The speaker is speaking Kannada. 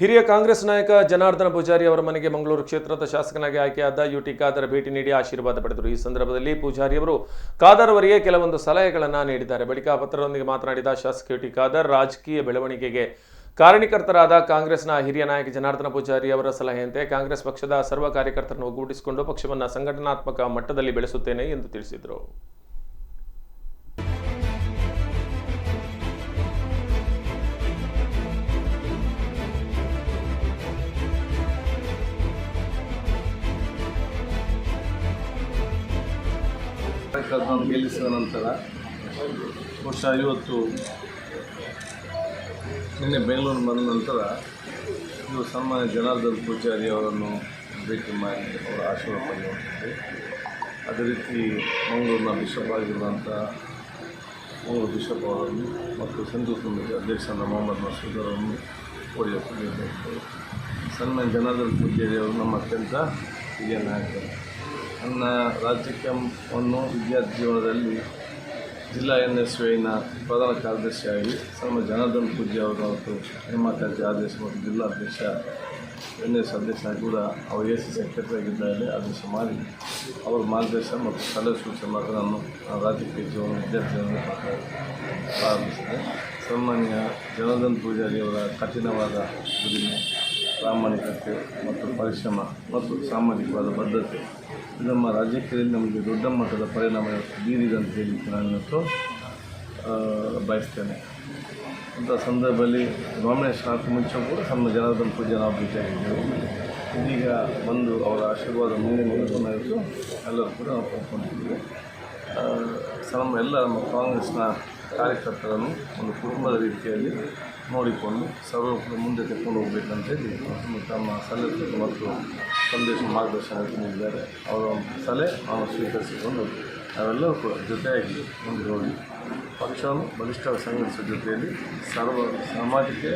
ಹಿರಿಯ ಕಾಂಗ್ರೆಸ್ ನಾಯಕ ಜನಾರ್ದನ ಪೂಜಾರಿ ಅವರ ಮನೆಗೆ ಮಂಗಳೂರು ಕ್ಷೇತ್ರದ ಶಾಸಕನಾಗಿ ಆಯ್ಕೆಯಾದ ಯುಟಿ ಖಾದರ್ ಭೇಟಿ ನೀಡಿ ಆಶೀರ್ವಾದ ಪಡೆದರು. ಈ ಸಂದರ್ಭದಲ್ಲಿ ಪೂಜಾರಿ ಅವರು ಖಾದರ್ ಅವರಿಗೆ ಕೆಲವೊಂದು ಸಲಹೆಗಳನ್ನು ನೀಡಿದ್ದಾರೆ. ಬಳಿಕ ಪತ್ರದೊಂದಿಗೆ ಮಾತನಾಡಿದ ಶಾಸಕ ಯುಟಿ ಖಾದರ್, ರಾಜಕೀಯ ಬೆಳವಣಿಗೆಗೆ ಕಾರಣಕರ್ತರಾದ ಕಾಂಗ್ರೆಸ್ನ ಹಿರಿಯ ನಾಯಕ ಜನಾರ್ದನ ಪೂಜಾರಿ ಅವರ ಸಲಹೆಯಂತೆ ಕಾಂಗ್ರೆಸ್ ಪಕ್ಷದ ಸರ್ವ ಕಾರ್ಯಕರ್ತರನ್ನು ಒಗ್ಗೂಡಿಸಿಕೊಂಡು ಪಕ್ಷವನ್ನು ಸಂಘಟನಾತ್ಮಕ ಮಟ್ಟದಲ್ಲಿ ಬೆಳೆಸುತ್ತೇನೆ ಎಂದು ತಿಳಿಸಿದರು. ಕಾರ್ಯಕ್ರಮವನ್ನು ಗೆಲ್ಲಿಸಿದ ನಂತರ ಬಹುಶಃ ಇವತ್ತು ನಿನ್ನೆ ಬೆಂಗಳೂರು ಬಂದ ನಂತರ ಇದು ಸನ್ಮಾನ್ಯ ಜನಾರ್ದನ ಪೂಜಾರಿ ಅವರನ್ನು ಭೇಟಿ ಮಾಡಿ ಅವರ ಆಶೀರ್ವಾದ ಪಡೆಯುವಂಥದ್ದು. ಅದೇ ರೀತಿ ಮಂಗಳೂರಿನ ಬಿಷಪ್ ಆಗಿರುವಂಥ ಮಂಗಳೂರು ಬಿಷಪ್ ಅವರನ್ನು ಮತ್ತು ಸಂತೂರ್ ಸಮಿತಿ ಅಧ್ಯಕ್ಷರಾದ ಮೊಹಮ್ಮದ್ ಮಸೂದ್ ಅವರನ್ನು ಪಡೆಯಬೇಕು. ಸನ್ಮಾನ್ಯ ಜನಾರ್ದನ ಪೂಜಾರಿ ಅವರು ನಮ್ಮ ಅತ್ಯಂತ ಹಿರಿಯ ನಾಯಕರು. ನನ್ನ ರಾಜಕೀಯವನ್ನು ವಿದ್ಯಾರ್ಥಿ ಜೀವನದಲ್ಲಿ ಜಿಲ್ಲಾ NSYನ ಪ್ರಧಾನ ಕಾರ್ಯದರ್ಶಿಯಾಗಿ ಸನ್ಮಾನ್ಯ ಜನಾರ್ದನ ಪೂಜಾರಿ ಅವರು ಮತ್ತು ನೇಮಕಾತಿ ಆದೇಶ ಮತ್ತು ಜಿಲ್ಲಾಧ್ಯಕ್ಷ NS ಅಧ್ಯಕ್ಷನಾಗಿ ಕೂಡ ಅವರು AC ಸೆಕ್ರೆಟರಿ ಆಗಿದ್ದಾರೆ ಆದೇಶ ಮಾಡಿ ಅವರ ಮಾರ್ಗದರ್ಶನ ಮತ್ತು ಸಲಹೆ ಸೂಚನೆ ಮಾಡಿ ನಾನು ರಾಜಕೀಯ ಜೀವನ ವಿದ್ಯಾರ್ಥಿ ಜೀವನ ಪ್ರಾರಂಭಿಸಿದೆ. ಸನ್ಮಾನ್ಯ ಜನಾರ್ದನ ಪೂಜಾರಿ ಅವರ ಕಠಿಣವಾದ ದುಡಿಮೆ, ಪ್ರಾಮಾಣಿಕತೆ ಮತ್ತು ಪರಿಶ್ರಮ ಮತ್ತು ಸಾಮಾಜಿಕವಾದ ಬದ್ಧತೆ ನಮ್ಮ ರಾಜಕೀಯದಲ್ಲಿ ನಮಗೆ ದೊಡ್ಡ ಮಟ್ಟದ ಪರಿಣಾಮ ಬೀರಿದೆ ಅಂತ ಹೇಳಲಿಕ್ಕೆ ನಾನು ಇವತ್ತು ಬಯಸ್ತೇನೆ. ಅಂಥ ಸಂದರ್ಭದಲ್ಲಿ ನಾಮಿನೇಷನ್ ಹಾಕಿ ಮುಂಚೆ ಕೂಡ ನಮ್ಮ ಜನಾರ್ದನ ಪೂಜಾರಿ ನಾವು ಭೇಟಿಯಾಗಿದ್ದೆವು. ಇದೀಗ ಬಂದು ಅವರ ಆಶೀರ್ವಾದ ಮುಂದೆ ಇವತ್ತು ಎಲ್ಲರೂ ಕೂಡ ನಾವು ಪಡ್ಕೊಂಡಿದ್ದೀವಿ. ನಮ್ಮ ಕಾಂಗ್ರೆಸ್ನ ಕಾರ್ಯಕರ್ತರನ್ನು ಒಂದು ಕುಟುಂಬದ ರೀತಿಯಲ್ಲಿ ನೋಡಿಕೊಂಡು ಸರ್ವ ಕೂಡ ಮುಂದೆ ತೆಗೆದುಕೊಂಡು ಹೋಗಬೇಕಂತೇಳಿ ತಮ್ಮ ಸಲಹೆ ಮತ್ತು ಸಂದೇಶ ಮಾರ್ಗದರ್ಶನ ನೀಡಿದ್ದಾರೆ. ಅವರ ಸಲಹೆ ನಾವು ಸ್ವೀಕರಿಸಿಕೊಂಡು ನಾವೆಲ್ಲರೂ ಕೂಡ ಜೊತೆಯಾಗಿ ಮುಂದೆ ಹೋಗಿ ಪಕ್ಷವನ್ನು ಬಲಿಷ್ಠವಾಗಿ ಸಂಘಟಿಸುವ ಜೊತೆಯಲ್ಲಿ ಸರ್ವ ಸಮಾಜಕ್ಕೆ